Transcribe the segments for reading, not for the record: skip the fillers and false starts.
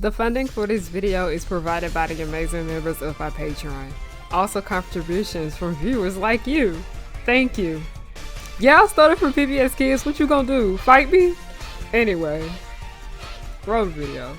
The funding for this video is provided by the amazing members of my Patreon. Also contributions from viewers like you. Thank you. Y'all started from PBS Kids, what you gonna do? Fight me? Anyway, roll the video.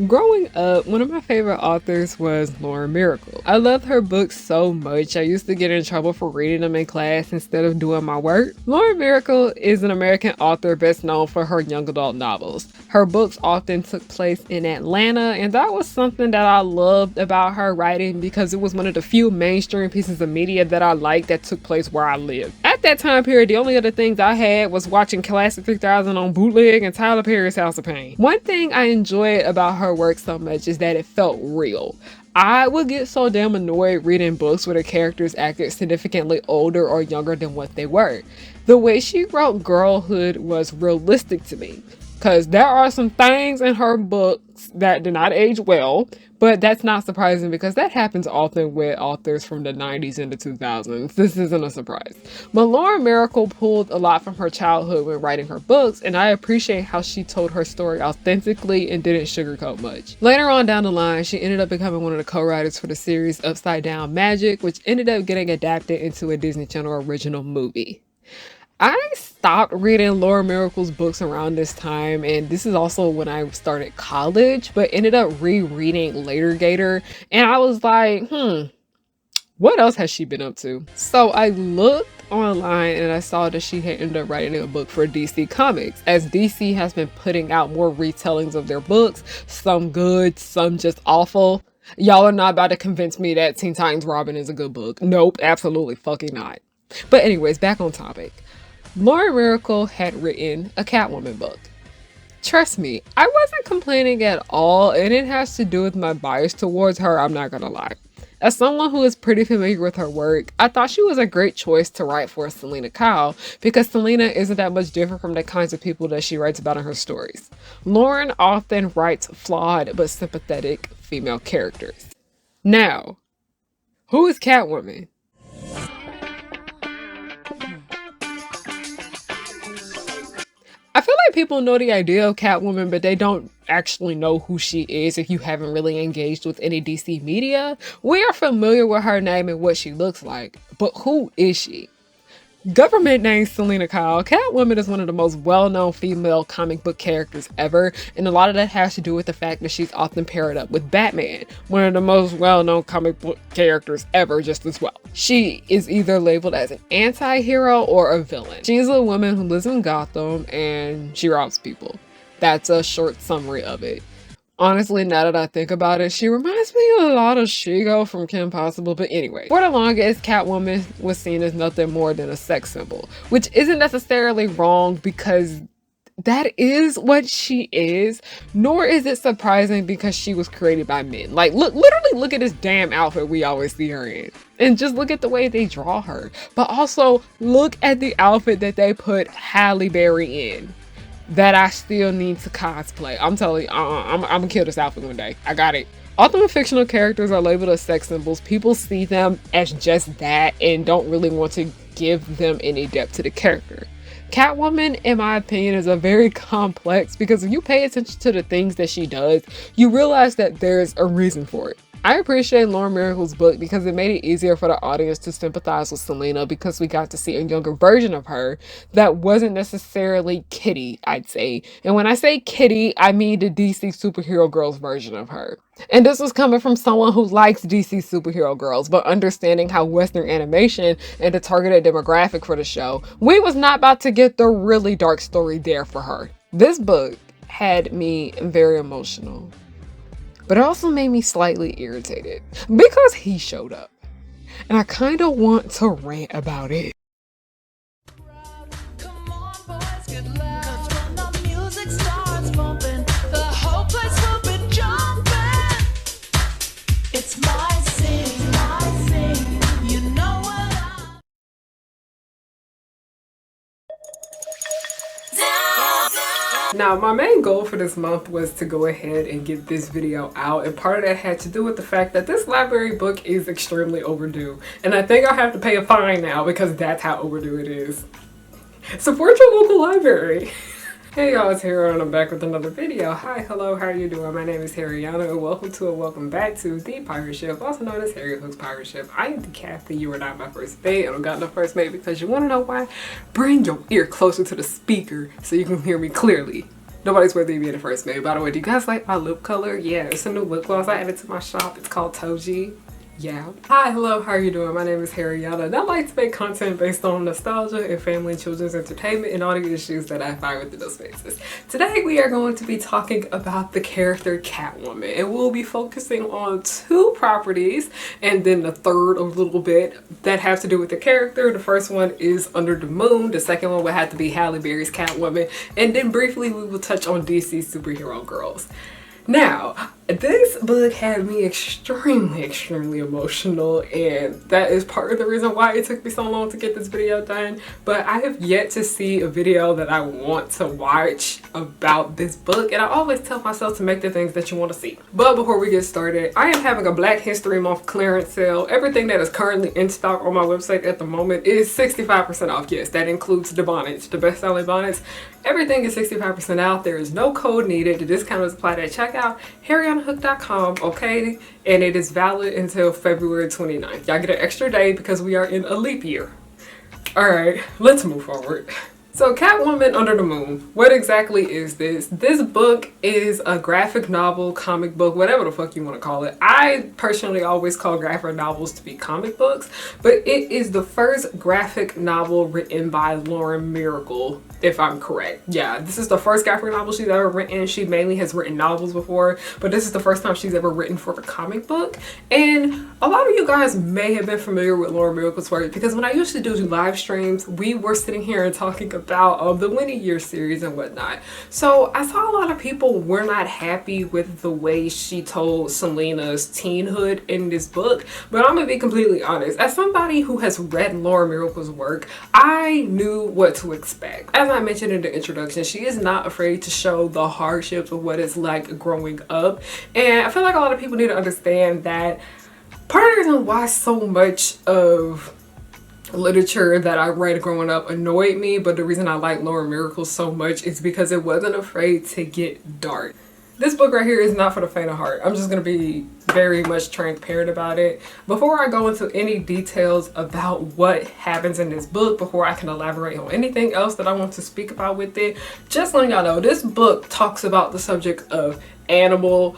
Growing up, one of my favorite authors was myracle. I loved her books so much, I used to get in trouble for reading them in class instead of doing my work. myracle is an American author best known for her young adult novels. Her books often took place in Atlanta, and that was something that I loved about her writing because it was one of the few mainstream pieces of media that I liked that took place where I lived. At that time period, the only other things I had was watching Classic 3000 on bootleg and Tyler Perry's House of Pain. One thing I enjoyed about her work so much is that it felt real. I would get so damn annoyed reading books where the characters acted significantly older or younger than what they were. The way she wrote girlhood was realistic to me, because there are some things in her books that do not age well, but that's not surprising because that happens often with authors from the 90s and the 2000s. This isn't a surprise. But myracle pulled a lot from her childhood when writing her books, and I appreciate how she told her story authentically and didn't sugarcoat much. Later on down the line, she ended up becoming one of the co-writers for the series Upside Down Magic, which ended up getting adapted into a Disney Channel original movie. I stopped reading myracle's books around this time, and this is also when I started college, but ended up rereading Later Gator, and I was like, what else has she been up to? So I looked online and I saw that she had ended up writing a book for DC Comics, as DC has been putting out more retellings of their books, some good, some just awful. Y'all are not about to convince me that Teen Titans Robin is a good book. Nope, absolutely fucking not. But anyways, back on topic. myracle had written a Catwoman book. Trust me, I wasn't complaining at all, and it has to do with my bias towards her, I'm not gonna lie. As someone who is pretty familiar with her work, I thought she was a great choice to write for Selena because Selena isn't that much different from the kinds of people that she writes about in her stories. Lauren often writes flawed but sympathetic female characters. Now, who is Catwoman? I feel like people know the idea of Catwoman, but they don't actually know who she is if you haven't really engaged with any DC media. We are familiar with her name and what she looks like, but who is she? Government name Selena Kyle. Catwoman is one of the most well-known female comic book characters ever, and a lot of that has to do with the fact that she's often paired up with Batman, one of the most well-known comic book characters ever just as well. She is either labeled as an anti-hero or a villain. She's a woman who lives in Gotham and she robs people. That's a short summary of it. Honestly, now that I think about it, she reminds me a lot of Shigo from Kim Possible, but anyway. For the longest, Catwoman was seen as nothing more than a sex symbol, which isn't necessarily wrong because that is what she is, nor is it surprising because she was created by men. Like, literally look at this damn outfit we always see her in. And just look at the way they draw her. But also, look at the outfit that they put Halle Berry in. That I still need to cosplay. I'm telling you, I'm gonna kill this outfit one day. I got it. Often fictional characters are labeled as sex symbols. People see them as just that and don't really want to give them any depth to the character. Catwoman, in my opinion, is a very complex because if you pay attention to the things that she does, you realize that there's a reason for it. I appreciate myracle's book because it made it easier for the audience to sympathize with Selena because we got to see a younger version of her that wasn't necessarily Kitty, I'd say. And when I say Kitty, I mean the DC superhero girls version of her. And this was coming from someone who likes DC superhero girls, but understanding how Western animation and the targeted demographic for the show, we was not about to get the really dark story there for her. This book had me very emotional. But it also made me slightly irritated because he showed up. And I kind of want to rant about it. Now, my main goal for this month was to go ahead and get this video out, and part of that had to do with the fact that this library book is extremely overdue, and I think I'll have to pay a fine now because that's how overdue it is. Support your local library. Hey y'all, it's Harry and I'm back with another video. Hi, hello, how are you doing? My name is Harryana and welcome back to The Pirate Ship, also known as Harry Hook's Pirate Ship. I am the captain, you are not my first mate. I don't got no first mate because you want to know why? Bring your ear closer to the speaker so you can hear me clearly. Nobody's worthy of being the first mate. By the way, do you guys like my lip color? Yeah, it's a new lip gloss I added to my shop. It's called Toji. Yeah. Hi, hello, how are you doing? My name is Harryana and I like to make content based on nostalgia and family and children's entertainment and all the issues that I find within those spaces. Today we are going to be talking about the character Catwoman, and we'll be focusing on two properties and then the third a little bit that have to do with the character. The first one is Under the Moon, the second one would have to be Halle Berry's Catwoman, and then briefly we will touch on DC superhero girls. Now, this book had me extremely emotional, and that is part of the reason why it took me so long to get this video done. But I have yet to see a video that I want to watch about this book, and I always tell myself to make the things that you want to see. But before we get started, I am having a Black History Month clearance sale. Everything that is currently in stock on my website at the moment is 65% off. Yes, that includes the bonnets, the best-selling bonnets. Everything is 65% out. There is no code needed. The discount is applied at checkout. HarryOnHook.com, okay? And it is valid until February 29th. Y'all get an extra day because we are in a leap year. Alright, let's move forward. So Catwoman Under the Moon, what exactly is this? This book is a graphic novel, comic book, whatever the fuck you want to call it. I personally always call graphic novels to be comic books, but it is the first graphic novel written by Lauren Myracle, if I'm correct. Yeah, this is the first graphic novel she's ever written. She mainly has written novels before, but this is the first time she's ever written for a comic book. And a lot of you guys may have been familiar with Lauren Myracle's work because when I used to do live streams, we were sitting here and talking about the Winnie Year series and whatnot. So I saw a lot of people were not happy with the way she told Selena's teenhood in this book, but I'm gonna be completely honest. As somebody who has read Lauren Myracle's work, I knew what to expect. As I mentioned in the introduction, she is not afraid to show the hardships of what it's like growing up, and I feel like a lot of people need to understand that part of the reason why so much of literature that I read growing up annoyed me, but the reason I like Lauren Myracle so much is because it wasn't afraid to get dark. This book right here is not for the faint of heart. I'm just going to be very much transparent about it. Before I go into any details about what happens in this book, before I can elaborate on anything else that I want to speak about with it, just letting y'all know, this book talks about the subject of animal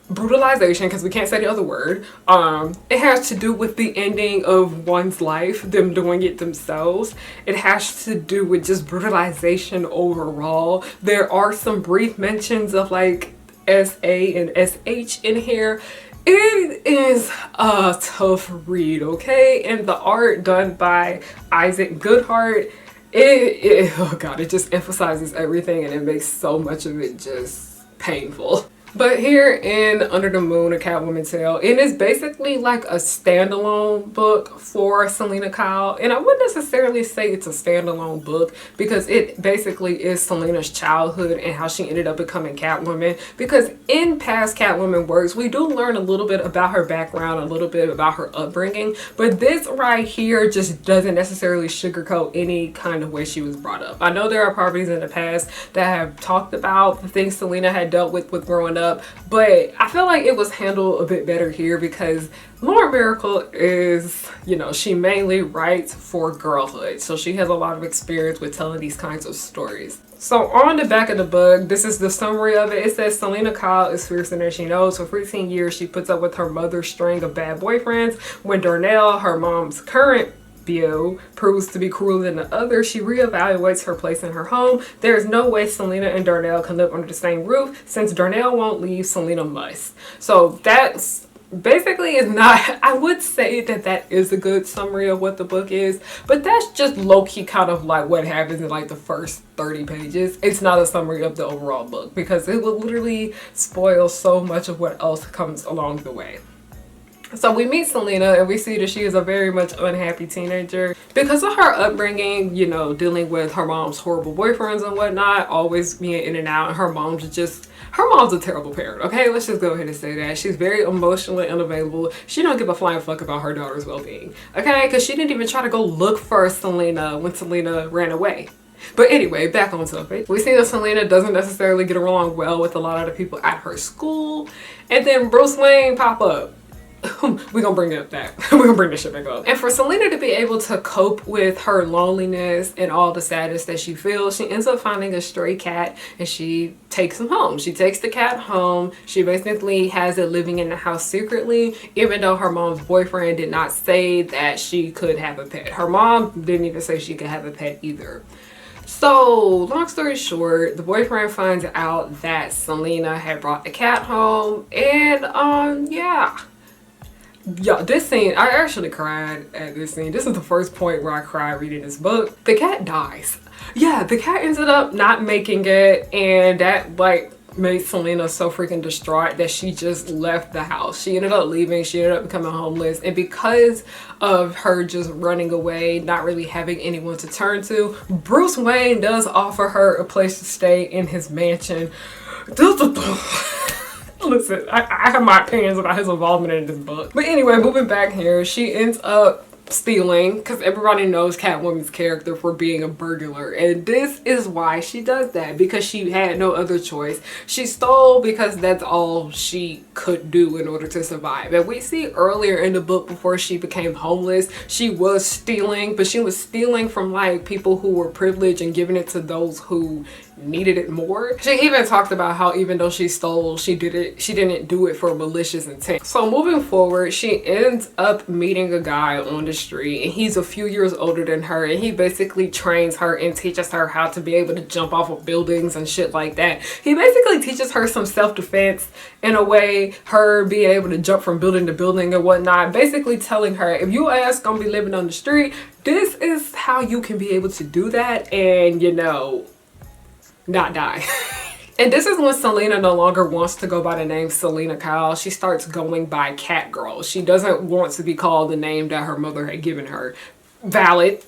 brutalization, because we can't say the other word. It has to do with the ending of one's life, them doing it themselves. It has to do with just brutalization overall. There are some brief mentions of like SA and SH in here. It is a tough read, okay? And the art done by Isaac Goodhart, oh god, it just emphasizes everything and it makes so much of it just painful. But here in Under the Moon, a Catwoman tale, it is basically like a standalone book for Selena Kyle. And I wouldn't necessarily say it's a standalone book because it basically is Selena's childhood and how she ended up becoming Catwoman. Because in past Catwoman works, we do learn a little bit about her background, a little bit about her upbringing. But this right here just doesn't necessarily sugarcoat any kind of way she was brought up. I know there are properties in the past that have talked about the things Selena had dealt with growing up, but I feel like it was handled a bit better here because Lauren Myracle is, you know, she mainly writes for girlhood, so she has a lot of experience with telling these kinds of stories. So on the back of the book, this is the summary of it. It says Selena Kyle is fiercer than she knows. For 14 years, she puts up with her mother's string of bad boyfriends. When Darnell, her mom's current beau, proves to be crueler than the other, she reevaluates her place in her home. There is no way Selena and Darnell can live under the same roof. Since Darnell won't leave, Selena must. So that's basically is not, I would say that that is a good summary of what the book is, but that's just low-key kind of like what happens in like the first 30 pages. It's not a summary of the overall book because it will literally spoil so much of what else comes along the way. So we meet Selena and we see that she is a very much unhappy teenager. Because of her upbringing, you know, dealing with her mom's horrible boyfriends and whatnot, always being in and out, and her mom's a terrible parent, okay? Let's just go ahead and say that. She's very emotionally unavailable. She don't give a flying fuck about her daughter's well-being, okay? Because she didn't even try to go look for Selena when Selena ran away. But anyway, back on topic. We see that Selena doesn't necessarily get along well with a lot of the people at her school. And then Bruce Wayne pop up. We're gonna bring up that. We're gonna bring this shit back up. And for Selena to be able to cope with her loneliness and all the sadness that she feels, she ends up finding a stray cat and she takes him home. She takes the cat home. She basically has it living in the house secretly, even though her mom's boyfriend did not say that she could have a pet. Her mom didn't even say she could have a pet either. So, long story short, the boyfriend finds out that Selena had brought the cat home, and yeah, this scene, I actually cried at this scene. This is the first point where I cried reading this book. The cat dies. Yeah, the cat ended up not making it, and that like made Selena so freaking distraught that she just left the house. She ended up leaving. She ended up becoming homeless, and because of her just running away, not really having anyone to turn to, Bruce Wayne does offer her a place to stay in his mansion. Listen, I have my opinions about his involvement in this book. But anyway, moving back here, she ends up stealing because everybody knows Catwoman's character for being a burglar, and this is why she does that, because she had no other choice. She stole because that's all she could do in order to survive. And we see earlier in the book, before she became homeless, she was stealing, but she was stealing from like people who were privileged and giving it to those who needed it more. She even talked about how even though she stole, she didn't do it for malicious intent. So moving forward, she ends up meeting a guy on the street, and he's a few years older than her, and he basically trains her and teaches her how to be able to jump off of buildings and shit like that. He basically teaches her some self-defense in a way, her being able to jump from building to building and whatnot, basically telling her, if you ass gonna be living on the street, this is how you can be able to do that and, you know, not die. And this is when Selena no longer wants to go by the name Selena Kyle. She starts going by Catgirl. She doesn't want to be called the name that her mother had given her. Valid.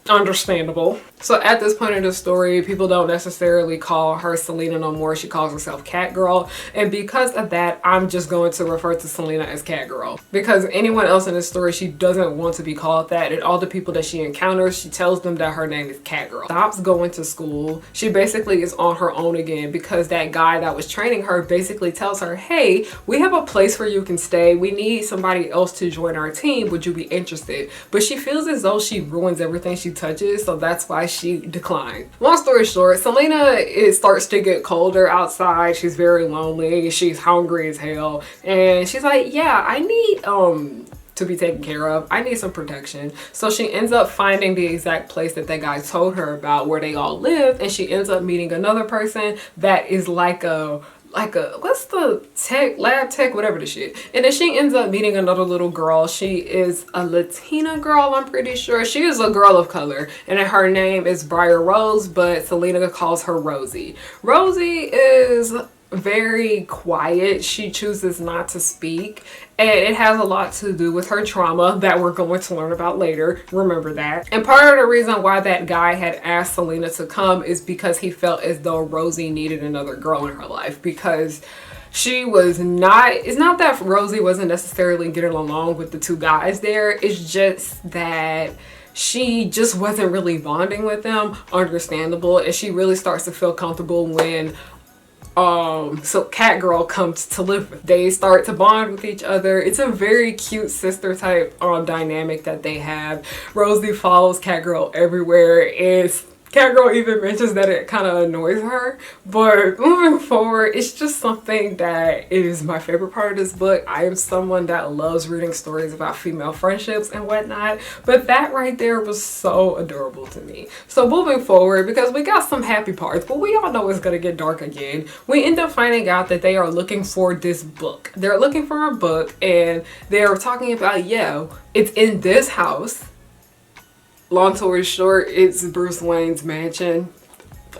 Understandable. So at this point in the story, people don't necessarily call her Selena no more. She calls herself Catgirl, and because of that, I'm just going to refer to Selena as Catgirl, because anyone else in this story, she doesn't want to be called that, and all the people that she encounters, she tells them that her name is Catgirl. Stops going to school. She basically is on her own again, because that guy that was training her basically tells her, hey, we have a place where you can stay. We need somebody else to join our team. Would you be interested? But she feels as though she ruins everything she touches, so that's why she declined. Long story short, Selena, it starts to get colder outside. She's very lonely. She's hungry as hell, and she's like, yeah, I need to be taken care of. I need some protection. So she ends up finding the exact place that guy told her about, where they all live, and she ends up meeting another person that is like a what's the lab tech, whatever the shit. And then she ends up meeting another little girl. She is a Latina girl, I'm pretty sure. She is a girl of color, and her name is Briar Rose, but Selena calls her Rosie. Rosie is very quiet. She chooses not to speak, and it has a lot to do with her trauma that we're going to learn about later. Remember that. And part of the reason why that guy had asked Selena to come is because he felt as though Rosie needed another girl in her life, because she was not, it's not that Rosie wasn't necessarily getting along with the two guys there, it's just that she just wasn't really bonding with them. Understandable. And she really starts to feel comfortable when so Catgirl comes to live with. They start to bond with each other. It's a very cute sister type dynamic that they have. Rosie follows Catgirl everywhere. Catgirl even mentions that it kind of annoys her, but moving forward, it's just something that is my favorite part of this book. I am someone that loves reading stories about female friendships and whatnot, but that right there was so adorable to me. So moving forward, because we got some happy parts, but we all know it's gonna get dark again, we end up finding out that they are looking for this book. They're looking for a book, and they're talking about, yeah, it's in this house. Long story short, it's Bruce Wayne's mansion.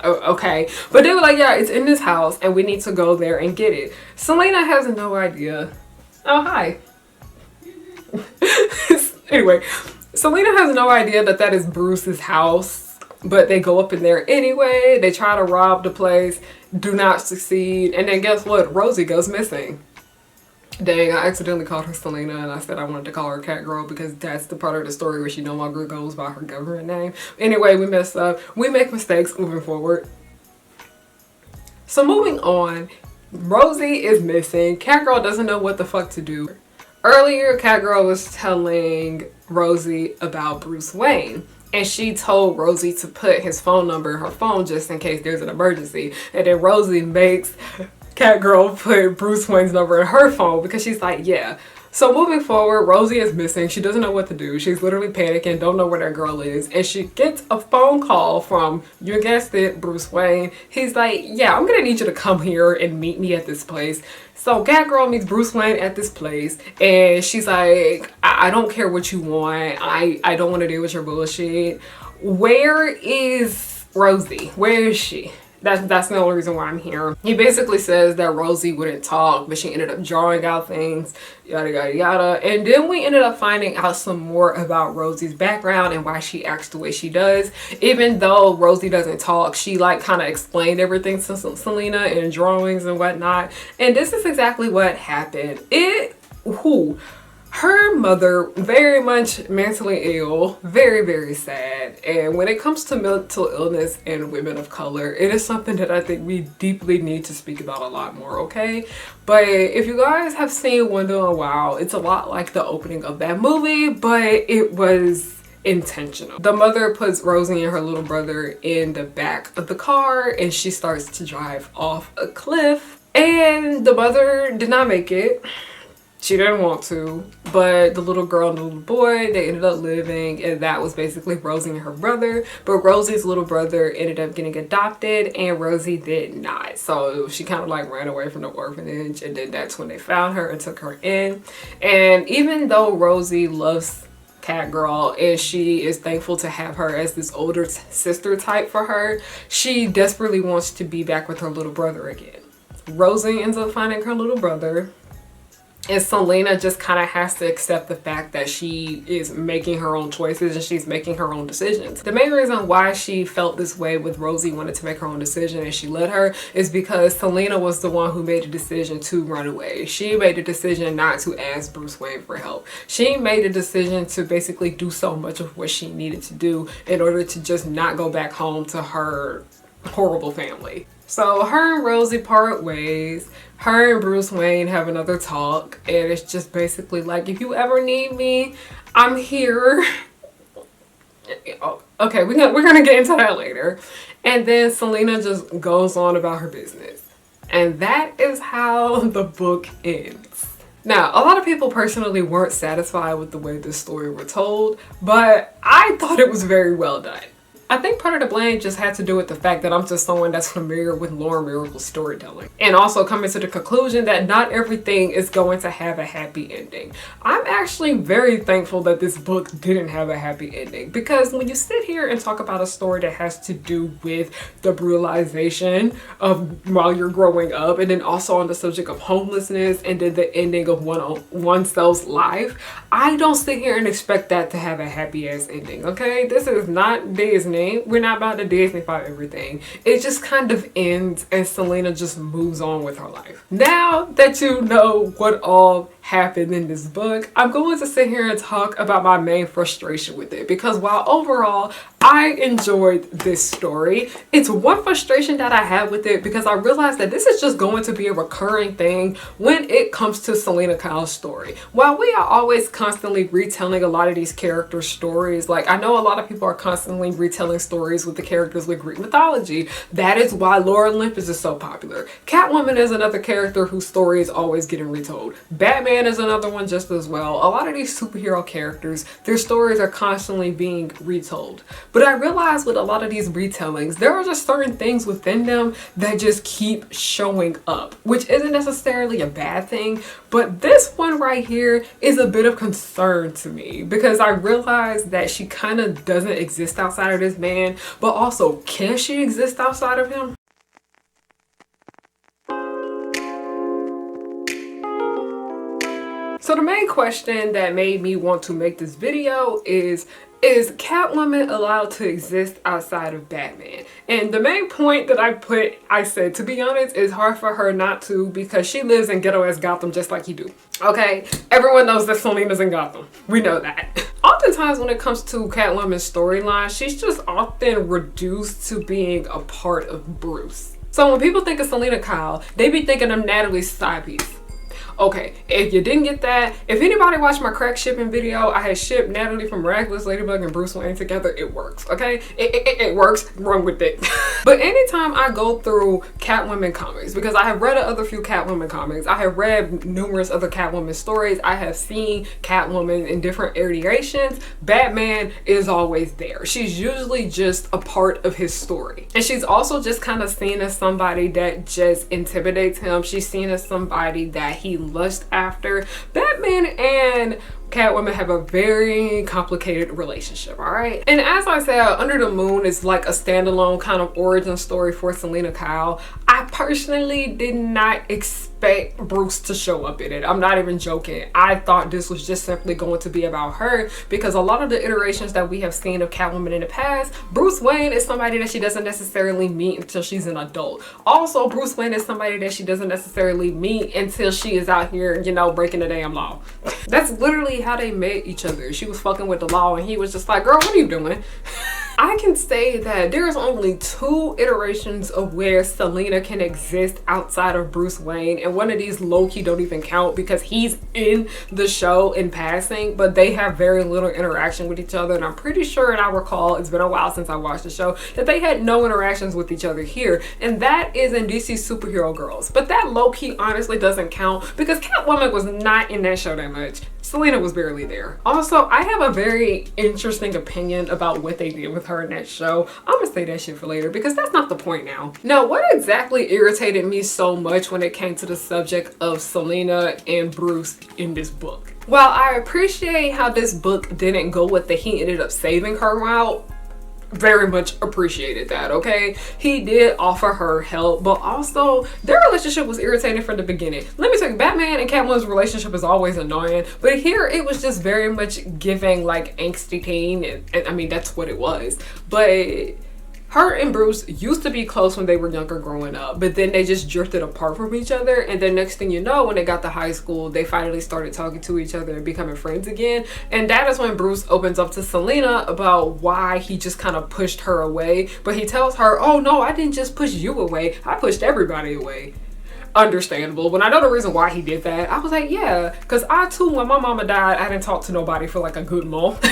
Okay, but they were like, yeah, it's in this house and we need to go there and get it. Selena has no idea. Oh, hi. Anyway, Selena has no idea that that is Bruce's house, but they go up in there anyway. They try to rob the place, do not succeed, and then guess what? Rosie goes missing. Dang, I accidentally called her Selena and I said I wanted to call her Cat Girl because that's the part of the story where she no longer goes by her government name. Anyway, we messed up. We make mistakes moving forward. So moving on, Rosie is missing. Cat Girl doesn't know what the fuck to do. Earlier, Cat Girl was telling Rosie about Bruce Wayne. And she told Rosie to put his phone number in her phone just in case there's an emergency. And then Rosie makes Cat Girl put Bruce Wayne's number in her phone because she's like, yeah. So moving forward, Rosie is missing. She doesn't know what to do. She's literally panicking, don't know where that girl is. And she gets a phone call from, you guessed it, Bruce Wayne. He's like, yeah, I'm gonna need you to come here and meet me at this place. So Cat Girl meets Bruce Wayne at this place and she's like, I don't care what you want. I don't want to deal with your bullshit. Where is Rosie? Where is she? That's the only reason why I'm here. He basically says that Rosie wouldn't talk, but she ended up drawing out things, yada, yada, yada. And then we ended up finding out some more about Rosie's background and why she acts the way she does. Even though Rosie doesn't talk, she like kind of explained everything to Selena in drawings and whatnot. And this is exactly what happened. Her mother, very much mentally ill, very, very sad. And when it comes to mental illness and women of color, it is something that I think we deeply need to speak about a lot more, okay? But if you guys have seen Wonder in a while, it's a lot like the opening of that movie, but it was intentional. The mother puts Rosie and her little brother in the back of the car and she starts to drive off a cliff. And the mother did not make it. She didn't want to, but the little girl and the little boy, they ended up living, and that was basically Rosie and her brother. But Rosie's little brother ended up getting adopted and Rosie did not. So she kind of like ran away from the orphanage, and then that's when they found her and took her in. And even though Rosie loves Cat Girl and she is thankful to have her as this older sister type for her, she desperately wants to be back with her little brother again. Rosie ends up finding her little brother. And Selena just kind of has to accept the fact that she is making her own choices and she's making her own decisions. The main reason why she felt this way with Rosie wanted to make her own decision and she let her is because Selena was the one who made the decision to run away. She made the decision not to ask Bruce Wayne for help. She made the decision to basically do so much of what she needed to do in order to just not go back home to her horrible family. So her and Rosie part ways. Her and Bruce Wayne have another talk, and it's just basically like, if you ever need me, I'm here. Okay, we're gonna get into that later. And then Selena just goes on about her business. And that is how the book ends. Now, a lot of people personally weren't satisfied with the way this story was told, but I thought it was very well done. I think part of the blame just had to do with the fact that I'm just someone that's familiar with Lauren Miracle's storytelling. And also coming to the conclusion that not everything is going to have a happy ending. I'm actually very thankful that this book didn't have a happy ending, because when you sit here and talk about a story that has to do with the brutalization of while you're growing up, and then also on the subject of homelessness, and then the ending of oneself's life, I don't sit here and expect that to have a happy ass ending, okay? This is not Disney. We're not about to Disneyfy everything. It just kind of ends and Selena just moves on with her life. Now that you know what all happened in this book, I'm going to sit here and talk about my main frustration with it, because while overall I enjoyed this story, it's one frustration that I had with it because I realized that this is just going to be a recurring thing when it comes to Selena Kyle's story. While we are always constantly retelling a lot of these character stories, like I know a lot of people are constantly retelling stories with the characters with Greek mythology. That is why Lore Olympus is so popular. Catwoman is another character whose story is always getting retold. Batman is another one just as well. A lot of these superhero characters, their stories are constantly being retold. But I realize with a lot of these retellings, there are just certain things within them that just keep showing up, which isn't necessarily a bad thing. But this one right here is a bit of concern to me because I realize that she kind of doesn't exist outside of this man, but also, can she exist outside of him? So the main question that made me want to make this video is Catwoman allowed to exist outside of Batman? And the main point that I said, to be honest, it's hard for her not to, because she lives in ghetto-ass Gotham just like you do. Okay? Everyone knows that Selina's in Gotham. We know that. Oftentimes when it comes to Catwoman's storyline, she's just often reduced to being a part of Bruce. So when people think of Selena Kyle, they be thinking of Natalie's side piece. Okay, if you didn't get that, if anybody watched my crack shipping video, I had shipped Natalie from Miraculous, Ladybug, and Bruce Wayne together. It works, okay? It works. Run with it. But anytime I go through Catwoman comics, because I have read other few Catwoman comics, I have read numerous other Catwoman stories, I have seen Catwoman in different iterations, Batman is always there. She's usually just a part of his story. And she's also just kind of seen as somebody that just intimidates him. She's seen as somebody that he lust after. Batman and Catwoman have a very complicated relationship, all right? And as I said, Under the Moon is like a standalone kind of origin story for Selena Kyle. I personally did not expect Bruce to show up in it. I'm not even joking. I thought this was just simply going to be about her, because a lot of the iterations that we have seen of Catwoman in the past, Bruce Wayne is somebody that she doesn't necessarily meet until she's an adult. Also, Bruce Wayne is somebody that she doesn't necessarily meet until she is out here, you know, breaking the damn law. That's literally how they met each other. She was fucking with the law and he was just like, girl, what are you doing? I can say that there's only 2 iterations of where Selena can exist outside of Bruce Wayne, and one of these low-key don't even count because he's in the show in passing, but they have very little interaction with each other. And I'm pretty sure, and I recall, it's been a while since I watched the show, that they had no interactions with each other here, and that is in DC Superhero Girls. But that low-key honestly doesn't count because Catwoman was not in that show that much. Selena was barely there. Also, I have a very interesting opinion about what they did with her in that show. I'm gonna say that shit for later because that's not the point now. Now, what exactly irritated me so much when it came to the subject of Selena and Bruce in this book? While I appreciate how this book didn't go with the he ended up saving her route, very much appreciated that, okay? He did offer her help, but also their relationship was irritating from the beginning. Let me tell you, Batman and Catwoman's relationship is always annoying, but here it was just very much giving like angsty teen, and I mean that's what it was. But her and Bruce used to be close when they were younger growing up, but then they just drifted apart from each other. And then next thing you know, when they got to high school, they finally started talking to each other and becoming friends again. And that is when Bruce opens up to Selena about why he just kind of pushed her away. But he tells her, oh no, I didn't just push you away, I pushed everybody away. Understandable. When I know the reason why he did that, I was like, yeah, because I too, when my mama died, I didn't talk to nobody for like a good month.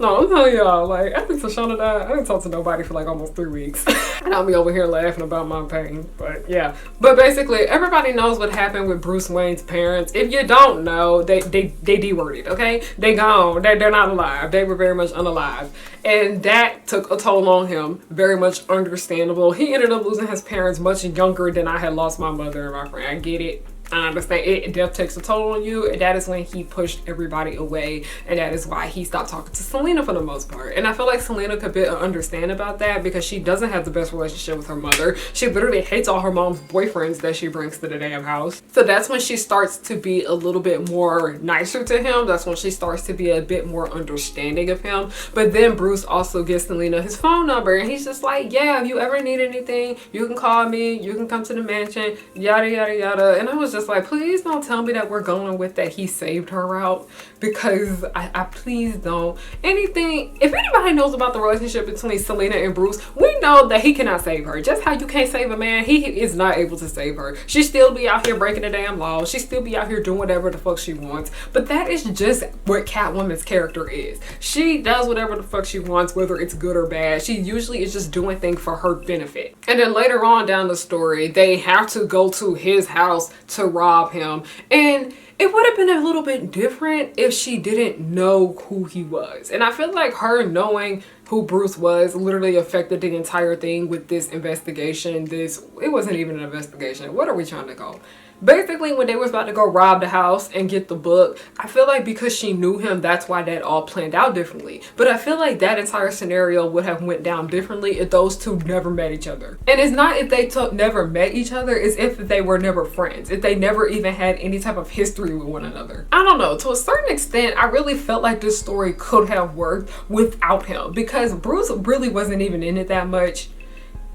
No, I'm telling y'all, like, after Shoshana died, I didn't talk to nobody for like almost 3 weeks. And I'll be over here laughing about my pain, but yeah. But basically, everybody knows what happened with Bruce Wayne's parents. If you don't know, they de-worded, okay? They gone. They're not alive. They were very much unalive. And that took a toll on him. Very much understandable. He ended up losing his parents much younger than I had lost my mother and my friend. I get it. I understand death takes a toll on you, and that is when he pushed everybody away, and that is why he stopped talking to Selena for the most part. And I feel like Selena could understand about that because she doesn't have the best relationship with her mother. She literally hates all her mom's boyfriends that she brings to the damn house. So that's when she starts to be a little bit more nicer to him. That's when she starts to be a bit more understanding of him. But then Bruce also gives Selena his phone number, and he's just like, yeah, if you ever need anything, you can call me, you can come to the mansion, yada yada yada. And I was just like, please don't tell me that we're going with that he saved her route, because I please don't. Anything, if anybody knows about the relationship between Selena and Bruce, we know that he cannot save her. Just how you can't save a man, he is not able to save her. She still be out here breaking the damn law. She still be out here doing whatever the fuck she wants. But that is just what Catwoman's character is. She does whatever the fuck she wants, whether it's good or bad. She usually is just doing things for her benefit. And then later on down the story, they have to go to his house to rob him, and it would have been a little bit different if she didn't know who he was. And I feel like her knowing who Bruce was literally affected the entire thing with this investigation. It wasn't even an investigation. What are we trying to go? Basically, when they was about to go rob the house and get the book, I feel like because she knew him, that's why that all planned out differently. But I feel like that entire scenario would have went down differently if those two never met each other. And it's not if they never met each other, it's if they were never friends, if they never even had any type of history with one another. I don't know, to a certain extent, I really felt like this story could have worked without him, because Bruce really wasn't even in it that much.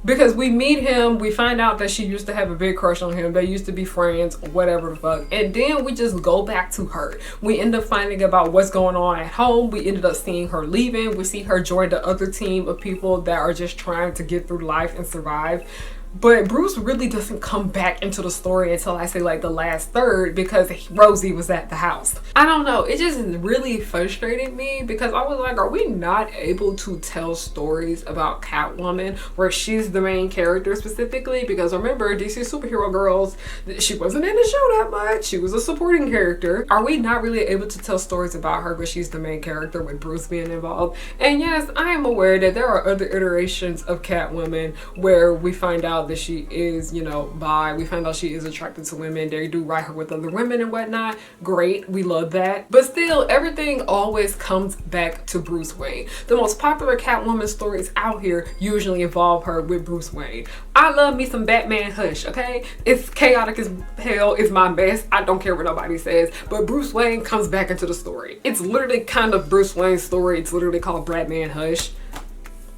Because we meet him, we find out that she used to have a big crush on him, they used to be friends, whatever the fuck, and then we just go back to her. We end up finding about what's going on at home. We ended up seeing her leaving. We see her join the other team of people that are just trying to get through life and survive. But Bruce really doesn't come back into the story until I say like the last third, because Rosie was at the house. I don't know, it just really frustrated me because I was like, are we not able to tell stories about Catwoman where she's the main character specifically? Because remember, DC Superhero Girls, she wasn't in the show that much. She was a supporting character. Are we not really able to tell stories about her where she's the main character with Bruce being involved? And yes, I am aware that there are other iterations of Catwoman where we find out that she is, you know, bi. We find out she is attracted to women. They do write her with other women and whatnot. Great, we love that. But still, everything always comes back to Bruce Wayne. The most popular Catwoman stories out here usually involve her with Bruce Wayne. I love me some Batman Hush, okay? It's chaotic as hell. It's my best. I don't care what nobody says. But Bruce Wayne comes back into the story. It's literally kind of Bruce Wayne's story. It's literally called Batman Hush.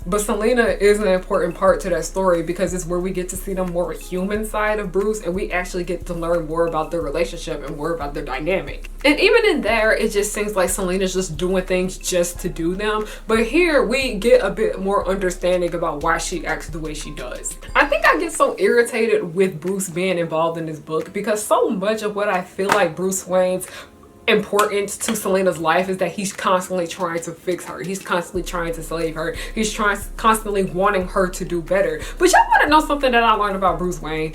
But Selena is an important part to that story because it's where we get to see the more human side of Bruce, and we actually get to learn more about their relationship and more about their dynamic. And even in there, it just seems like Selena's just doing things just to do them. But here we get a bit more understanding about why she acts the way she does. I think I get so irritated with Bruce being involved in this book because so much of what I feel like Bruce Wayne's importance to Selena's life is that he's constantly trying to fix her. He's constantly trying to save her. He's constantly wanting her to do better. But y'all want to know something that I learned about Bruce Wayne?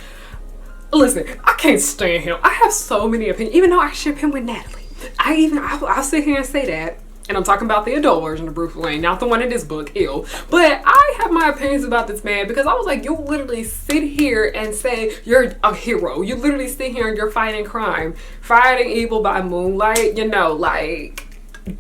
Listen, I can't stand him. I have so many opinions, even though I ship him with Natalie. I'll sit here and say that. And I'm talking about the adult version of Bruce Wayne, not the one in this book, ew. But I have my opinions about this man because I was like, you literally sit here and say you're a hero. You literally sit here and you're fighting crime, fighting evil by moonlight, you know, like,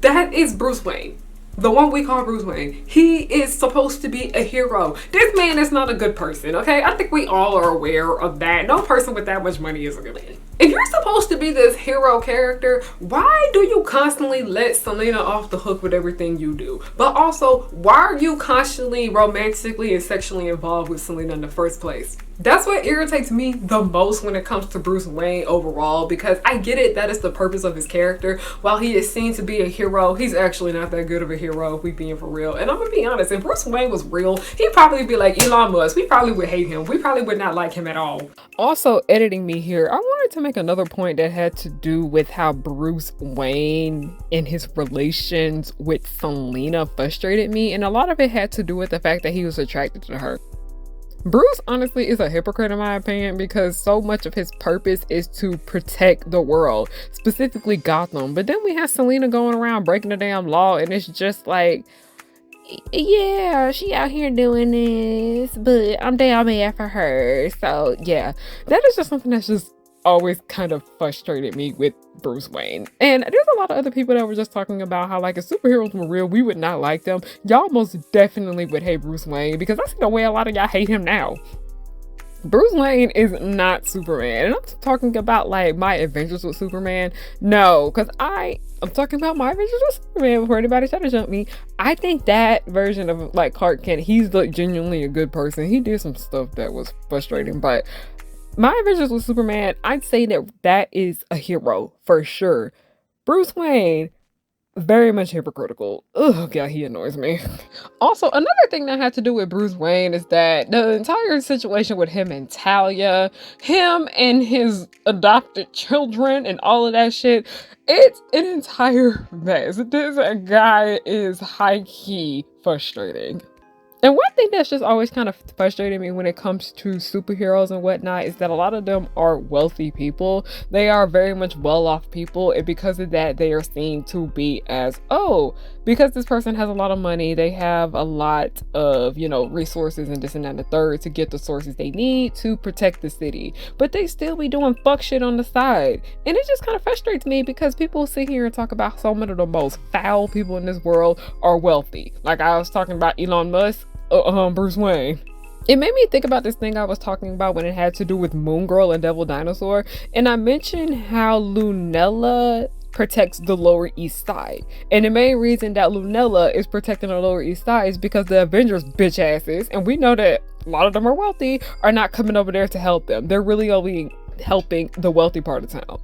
that is Bruce Wayne. The one we call Bruce Wayne. He is supposed to be a hero. This man is not a good person, okay? I think we all are aware of that. No person with that much money is a good man. If you're supposed to be this hero character, why do you constantly let Selena off the hook with everything you do? But also, why are you constantly romantically and sexually involved with Selena in the first place? That's what irritates me the most when it comes to Bruce Wayne overall, because I get it, that is the purpose of his character. While he is seen to be a hero, he's actually not that good of a hero if we being for real. And I'm gonna be honest, if Bruce Wayne was real, he'd probably be like Elon Musk. We probably would hate him. We probably would not like him at all. Also, editing me here, I wanted to make another point that had to do with how Bruce Wayne and his relations with Selena frustrated me, and a lot of it had to do with the fact that he was attracted to her. Bruce honestly is a hypocrite in my opinion because so much of his purpose is to protect the world, specifically Gotham. But then we have Selena going around breaking the damn law, and it's just like, yeah, she out here doing this, but I'm down bad for her. So yeah, that is just something that's just always kind of frustrated me with Bruce Wayne. And there's a lot of other people that were just talking about how, like, if superheroes were real, we would not like them. Y'all most definitely would hate Bruce Wayne because that's the way a lot of y'all hate him now. Bruce Wayne is not Superman. And I'm talking about like my adventures with Superman. No, because I'm talking about my adventures with Superman before anybody tried to jump me. I think that version of like Clark Kent, he's like genuinely a good person. He did some stuff that was frustrating, but my adventures with Superman, I'd say that is a hero for sure. Bruce Wayne, very much hypocritical. Ugh, God, he annoys me. Also, another thing that had to do with Bruce Wayne is that the entire situation with him and Talia, him and his adopted children and all of that shit, it's an entire mess. This guy is high-key frustrating. And one thing that's just always kind of frustrated me when it comes to superheroes and whatnot is that a lot of them are wealthy people. They are very much well-off people, and because of that, they are seen to be as, oh, because this person has a lot of money, they have a lot of, resources and this and that and the third to get the sources they need to protect the city. But they still be doing fuck shit on the side. And it just kind of frustrates me because people sit here and talk about so many of the most foul people in this world are wealthy. Like I was talking about Elon Musk. Bruce Wayne. It made me think about this thing I was talking about when it had to do with Moon Girl and Devil Dinosaur, and I mentioned how Lunella protects the Lower East Side. And the main reason that Lunella is protecting the Lower East Side is because the Avengers bitch asses, and we know that a lot of them are wealthy, are not coming over there to help them. They're really only helping the wealthy part of town.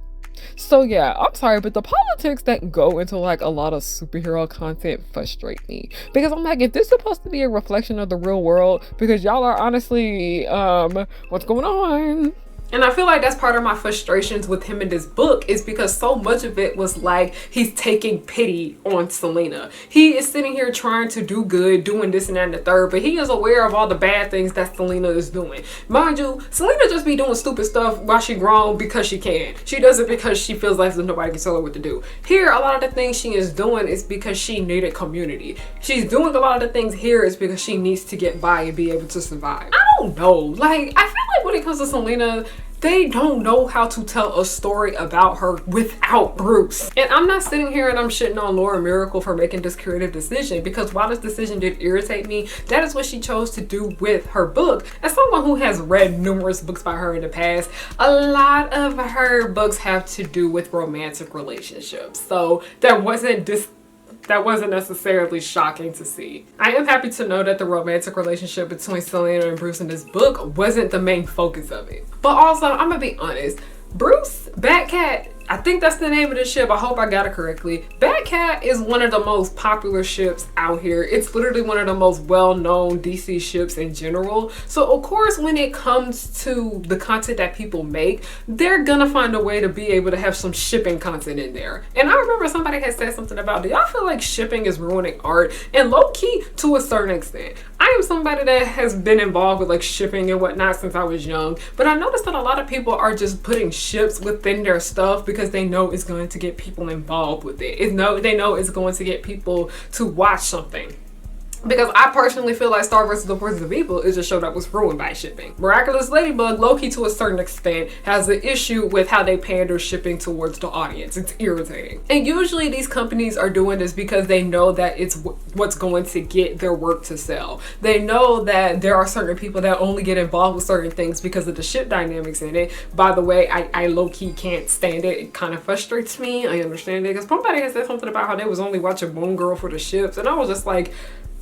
So yeah, I'm sorry, but the politics that go into like a lot of superhero content frustrate me, because I'm like, if this is supposed to be a reflection of the real world, because y'all are honestly what's going on? And I feel like that's part of my frustrations with him in this book, is because so much of it was like he's taking pity on Selena. He is sitting here trying to do good, doing this and that and the third, but he is aware of all the bad things that Selena is doing. Mind you, Selena just be doing stupid stuff while she grown because she can. She does it because she feels like nobody can tell her what to do. Here, a lot of the things she is doing is because she needed community. She's doing a lot of the things here is because she needs to get by and be able to survive. I don't know. Like, I feel like when it comes to Selena, they don't know how to tell a story about her without Bruce. And I'm not sitting here and I'm shitting on Laura Myracle for making this creative decision, because while this decision did irritate me, that is what she chose to do with her book. As someone who has read numerous books by her in the past, a lot of her books have to do with romantic relationships. So that wasn't necessarily shocking to see. I am happy to know that the romantic relationship between Selena and Bruce in this book wasn't the main focus of it. But also, I'm gonna be honest, Bruce, Batcat, I think that's the name of the ship. I hope I got it correctly. Batcat is one of the most popular ships out here. It's literally one of the most well-known DC ships in general. So of course, when it comes to the content that people make, they're gonna find a way to be able to have some shipping content in there. And I remember somebody had said something about, do y'all feel like shipping is ruining art? And low-key, to a certain extent. I am somebody that has been involved with like shipping and whatnot since I was young, but I noticed that a lot of people are just putting ships within their stuff because they know it's going to get people involved with it. They know it's going to get people to watch something. Because I personally feel like Star vs. the Forces of Evil is a show that was ruined by shipping. Miraculous Ladybug, low-key to a certain extent, has an issue with how they pander shipping towards the audience. It's irritating. And usually these companies are doing this because they know that it's what's going to get their work to sell. They know that there are certain people that only get involved with certain things because of the ship dynamics in it. By the way, I low-key can't stand it. It kind of frustrates me. I understand it. Because somebody has said something about how they was only watching Moon Girl for the ships. And I was just like,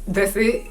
that's it.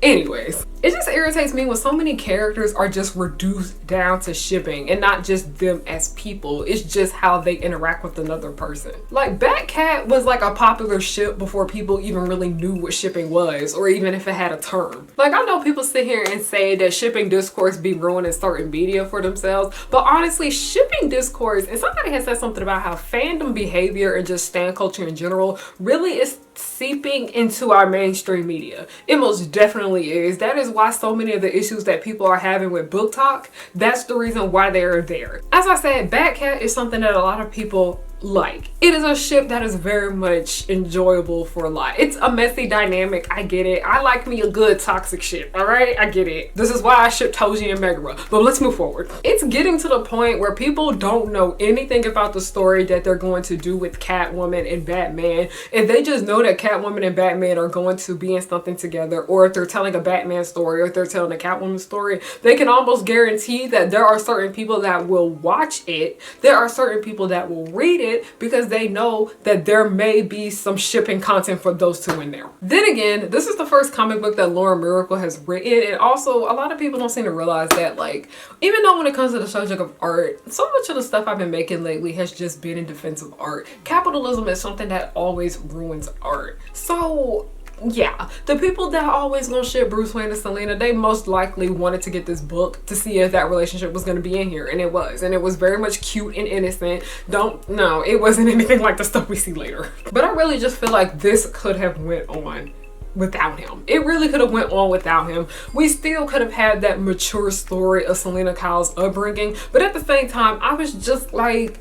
Anyways, it just irritates me when so many characters are just reduced down to shipping and not just them as people. It's just how they interact with another person. Like Batcat was like a popular ship before people even really knew what shipping was, or even if it had a term. Like, I know people sit here and say that shipping discourse be ruining certain media for themselves, but honestly, shipping discourse, and somebody has said something about how fandom behavior and just stan culture in general really is seeping into our mainstream media. It most definitely is. That is why so many of the issues that people are having with book talk, that's the reason why they are there. As I said, Batcat is something that a lot of people like. It is a ship that is very much enjoyable for a lot. It's a messy dynamic. I get it. I like me a good toxic ship. All right, I get it. This is why I ship Toji and Megara. But let's move forward. It's getting to the point where people don't know anything about the story that they're going to do with Catwoman and Batman, and they just know that Catwoman and Batman are going to be in something together, or if they're telling a Batman story or if they're telling a Catwoman story, they can almost guarantee that there are certain people that will watch it. There are certain people that will read it, because they know that there may be some shipping content for those two in there. Then again, this is the first comic book that Laura Myracle has written, and also a lot of people don't seem to realize that, like, even though when it comes to the subject of art, so much of the stuff I've been making lately has just been in defense of art. Capitalism is something that always ruins art. So yeah, the people that are always gonna ship Bruce Wayne and Selena, they most likely wanted to get this book to see if that relationship was gonna be in here, and it was. And it was very much cute and innocent. No, it wasn't anything like the stuff we see later. But I really just feel like this could have went on without him. It really could have went on without him. We still could have had that mature story of Selena Kyle's upbringing, but at the same time, I was just like,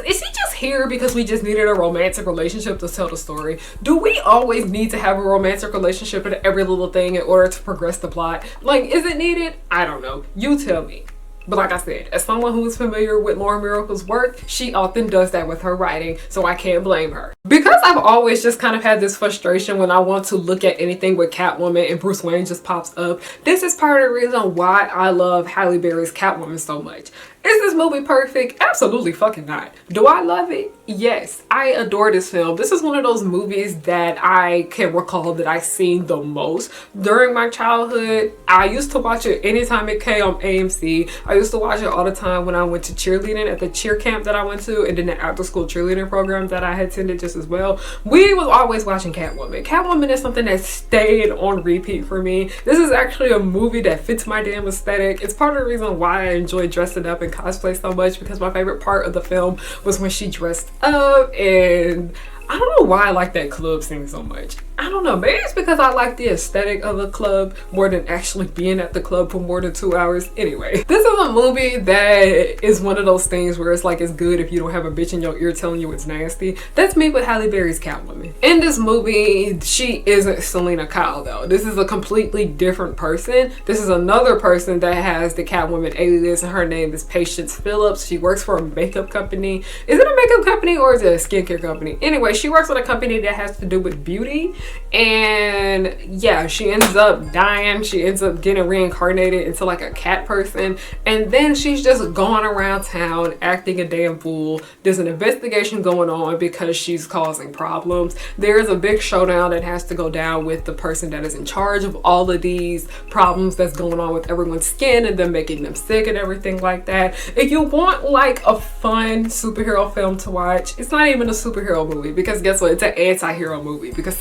is he just here because we just needed a romantic relationship to tell the story? Do we always need to have a romantic relationship in every little thing in order to progress the plot? Like, is it needed? I don't know. You tell me. But like I said, as someone who is familiar with Laura Miracle's work, she often does that with her writing, so I can't blame her. Because I've always just kind of had this frustration when I want to look at anything with Catwoman and Bruce Wayne just pops up, this is part of the reason why I love Halle Berry's Catwoman so much. Is this movie perfect? Absolutely fucking not. Do I love it? Yes. I adore this film. This is one of those movies that I can recall that I've seen the most during my childhood. I used to watch it anytime it came on AMC. I used to watch it all the time when I went to cheerleading at the cheer camp that I went to, and then the after school cheerleading program that I had attended just as well. We was always watching Catwoman. Catwoman is something that stayed on repeat for me. This is actually a movie that fits my damn aesthetic. It's part of the reason why I enjoy dressing up and cosplay so much, because my favorite part of the film was when she dressed up, and I don't know why I like that club scene so much. I don't know, maybe it's because I like the aesthetic of the club more than actually being at the club for more than 2 hours. Anyway, this is a movie that is one of those things where it's like, it's good if you don't have a bitch in your ear telling you it's nasty. That's me with Halle Berry's Catwoman. In this movie, she isn't Selena Kyle though. This is a completely different person. This is another person that has the Catwoman alias, and her name is Patience Phillips. She works for a makeup company. Is it a makeup company or is it a skincare company? Anyway, she works with a company that has to do with beauty. And yeah, she ends up dying. She ends up getting reincarnated into like a cat person, and then she's just going around town acting a damn fool. There's an investigation going on because she's causing problems. There is a big showdown that has to go down with the person that is in charge of all of these problems that's going on with everyone's skin and them making them sick and everything like that. If you want like a fun superhero film to watch, it's not even a superhero movie, because guess what, it's an anti-hero movie, because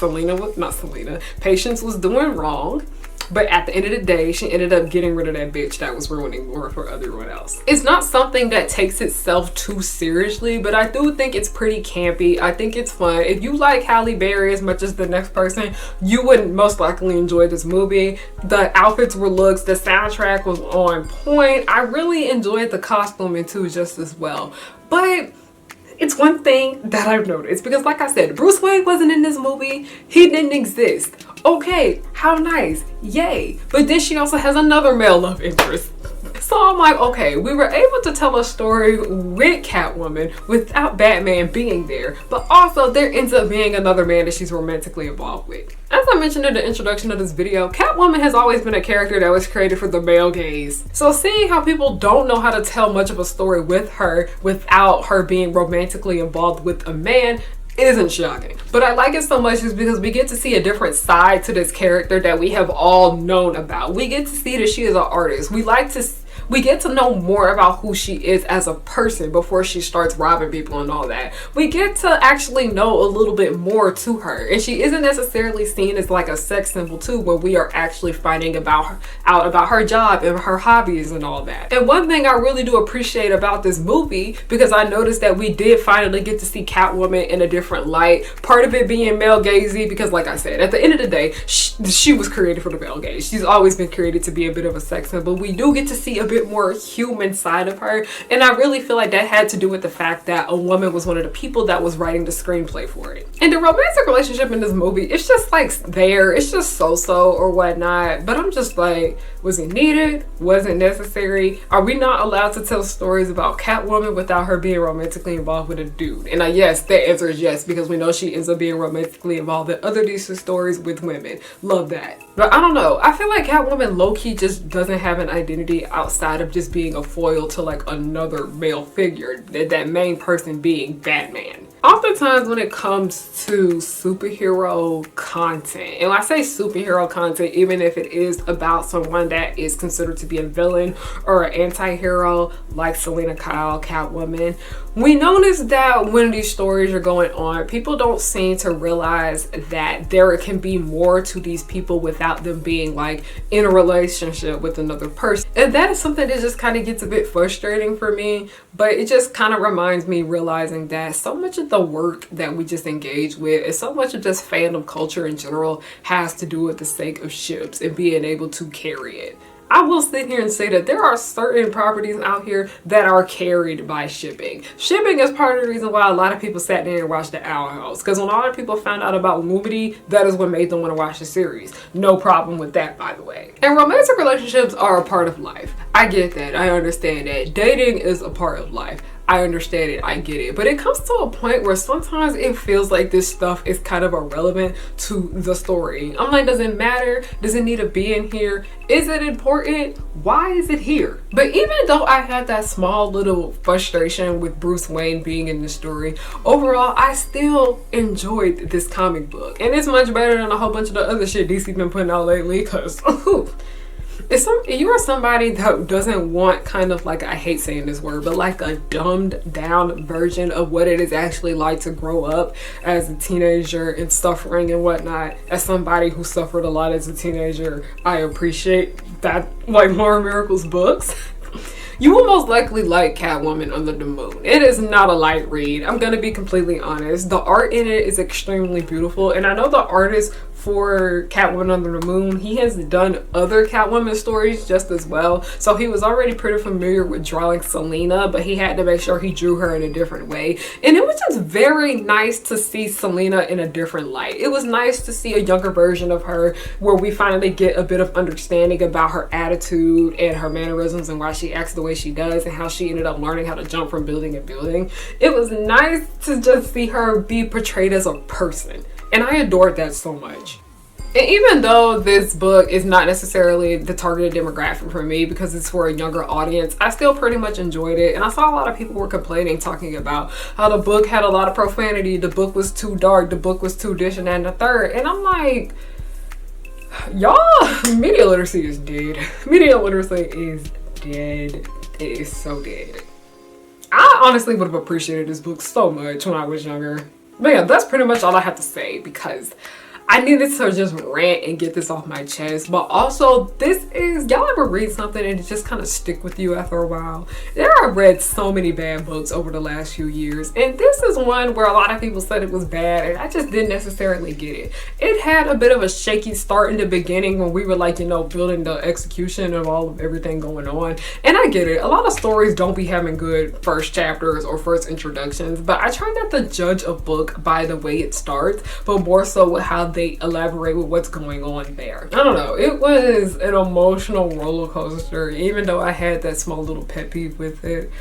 Patience was doing wrong, but at the end of the day, she ended up getting rid of that bitch that was ruining more for everyone else. It's not something that takes itself too seriously, but I do think it's pretty campy. I think it's fun. If you like Halle Berry as much as the next person, you would most likely enjoy this movie. The outfits were looks, the soundtrack was on point. I really enjoyed the costuming too just as well. But it's one thing that I've noticed, because like I said, Bruce Wayne wasn't in this movie. He didn't exist. Okay, how nice, yay. But then she also has another male love interest. So I'm like, okay, we were able to tell a story with Catwoman without Batman being there, but also there ends up being another man that she's romantically involved with. As I mentioned in the introduction of this video, Catwoman has always been a character that was created for the male gaze. So seeing how people don't know how to tell much of a story with her without her being romantically involved with a man isn't shocking. But I like it so much is because we get to see a different side to this character that we have all known about. We get to see that she is an artist. We get to know more about who she is as a person before she starts robbing people and all that. We get to actually know a little bit more to her, and she isn't necessarily seen as like a sex symbol too, where we are actually finding out about her job and her hobbies and all that. And one thing I really do appreciate about this movie, because I noticed that we did finally get to see Catwoman in a different light. Part of it being male gazy, because like I said, at the end of the day, she was created for the male gaze. She's always been created to be a bit of a sex symbol. We do get to see a bit more human side of her, and I really feel like that had to do with the fact that a woman was one of the people that was writing the screenplay for it. And the romantic relationship in this movie, it's just like there, it's just so-so or whatnot, but I'm just like, was it needed? Was it necessary? Are we not allowed to tell stories about Catwoman without her being romantically involved with a dude? And yes, the answer is yes, because we know she ends up being romantically involved in other decent stories with women. Love that. But I don't know, I feel like Catwoman low-key just doesn't have an identity outside of just being a foil to like another male figure, that main person being Batman. Oftentimes when it comes to superhero content, and when I say superhero content, even if it is about someone that is considered to be a villain or an anti-hero like Selena Kyle, Catwoman, We notice that when these stories are going on, people don't seem to realize that there can be more to these people without them being like in a relationship with another person. And that is something that just kind of gets a bit frustrating for me, but it just kind of reminds me realizing that so much of the work that we just engage with and so much of just fandom culture in general has to do with the sake of ships and being able to carry it. I will sit here and say that there are certain properties out here that are carried by shipping. Shipping is part of the reason why a lot of people sat there and watched the Owl House. Because when a lot of people found out about Lumity, that is what made them want to watch the series. No problem with that, by the way. And romantic relationships are a part of life. I get that. I understand that. Dating is a part of life. I understand it, I get it. But it comes to a point where sometimes it feels like this stuff is kind of irrelevant to the story. I'm like, does it matter? Does it need to be in here? Is it important? Why is it here? But even though I had that small little frustration with Bruce Wayne being in the story, overall, I still enjoyed this comic book. And it's much better than a whole bunch of the other shit DC been putting out lately, because if you are somebody that doesn't want kind of like, I hate saying this word, but like a dumbed down version of what it is actually like to grow up as a teenager and suffering and whatnot, as somebody who suffered a lot as a teenager, I appreciate that, like Lauren Miracle's books. You will most likely like Catwoman Under the Moon. It is not a light read. I'm gonna be completely honest. The art in it is extremely beautiful, and I know the artist for Catwoman Under the Moon, he has done other Catwoman stories just as well. So he was already pretty familiar with drawing Selena, but he had to make sure he drew her in a different way. And it was just very nice to see Selena in a different light. It was nice to see a younger version of her where we finally get a bit of understanding about her attitude and her mannerisms and why she acts the way she does and how she ended up learning how to jump from building to building. It was nice to just see her be portrayed as a person. And I adored that so much. And even though this book is not necessarily the targeted demographic for me because it's for a younger audience, I still pretty much enjoyed it. And I saw a lot of people were complaining, talking about how the book had a lot of profanity, the book was too dark, the book was too this and that and the third. And I'm like, y'all, media literacy is dead. Media literacy is dead. It is so dead. I honestly would have appreciated this book so much when I was younger. But yeah, that's pretty much all I have to say because I needed to just rant and get this off my chest. But also, this is, y'all ever read something and it just kind of stick with you after a while? I've read so many bad books over the last few years, and this is one where a lot of people said it was bad and I just didn't necessarily get it. It had a bit of a shaky start in the beginning when we were like, you know, building the execution of all of everything going on. And I get it. A lot of stories don't be having good first chapters or first introductions, but I try not to judge a book by the way it starts, but more so with how they elaborate with what's going on there. I don't know. It was an emotional roller coaster, even though I had that small little pet peeve with it.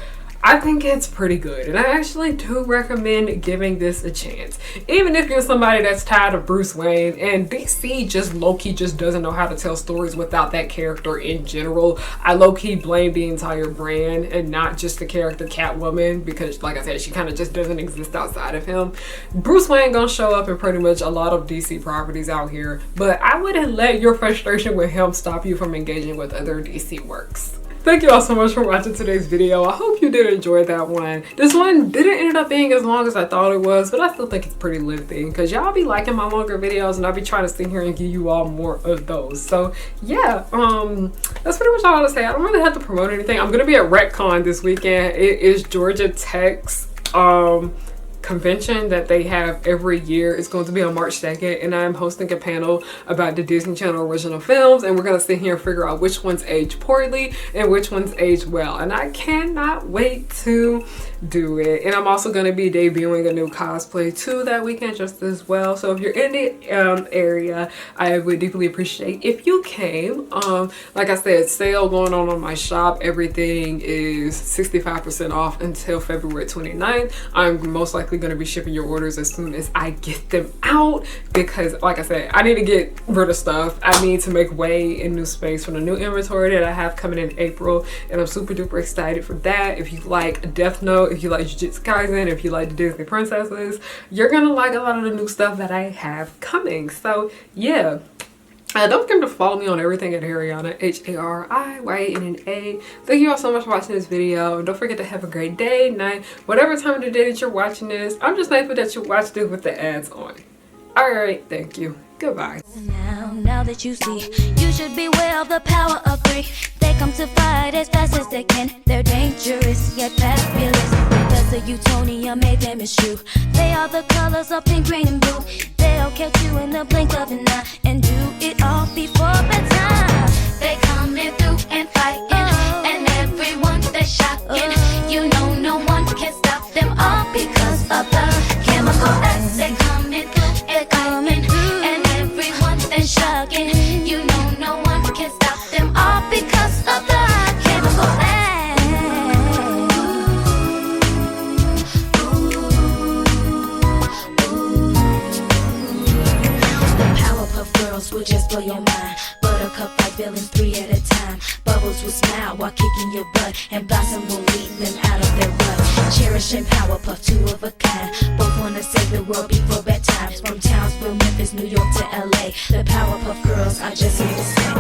I think it's pretty good, and I actually do recommend giving this a chance. Even if you're somebody that's tired of Bruce Wayne, and DC just low-key just doesn't know how to tell stories without that character in general. I low-key blame the entire brand and not just the character Catwoman, because like I said, she kind of just doesn't exist outside of him. Bruce Wayne gonna show up in pretty much a lot of DC properties out here, but I wouldn't let your frustration with him stop you from engaging with other DC works. Thank you all so much for watching today's video. I hope you did enjoy that one. This one didn't end up being as long as I thought it was, but I still think it's pretty lengthy because y'all be liking my longer videos and I'll be trying to sit here and give you all more of those. So yeah, that's pretty much all I want to say. I don't really have to promote anything. I'm gonna be at Rethinking this weekend. It is Georgia Tech's convention that they have every year. It's going to be on March 2nd, and I'm hosting a panel about the Disney Channel original films, and we're going to sit here and figure out which ones age poorly and which ones age well, and I cannot wait to do it. And I'm also going to be debuting a new cosplay too that weekend just as well, so if you're in the area, I would deeply appreciate if you came. Like I said, sale going on my shop. Everything is 65% off until February 29th. I'm most likely going to be shipping your orders as soon as I get them out because like I said, I need to get rid of stuff. I need to make way in new space for the new inventory that I have coming in April, and I'm super duper excited for that. If you like Death Note, if you like Jujutsu Kaisen, if you like the Disney princesses, you're gonna like a lot of the new stuff that I have coming. So yeah, Don't forget to follow me on everything at Hariana, HARIYANNA. Thank you all so much for watching this video. And don't forget to have a great day, night, whatever time of the day that you're watching this. I'm just thankful that you watched it with the ads on. Alright, thank you. Goodbye. Now that you see, you should beware of the power of three. They come to fight as fast as they can. They're dangerous yet fabulous. Because the Utonium made them eschew. They are the colors of pink, green, and blue. They'll catch you in the blink of an eye and do it all before bedtime. They coming through and fighting, and everyone they're shocking. You know no one can stop them all because of the chemical X. They coming through and coming through, and everyone they're shocking. You know no one can stop them all because of the chemical X. Girls will just blow your mind. Buttercup fight villains 3 at a time. Bubbles will smile while kicking your butt, and Blossom will lead them out of their rut. Cherish and Powerpuff, 2 of a kind. Both wanna save the world before bedtime. From Townsville, Memphis, New York to LA, the Powerpuff Girls are just here to stay.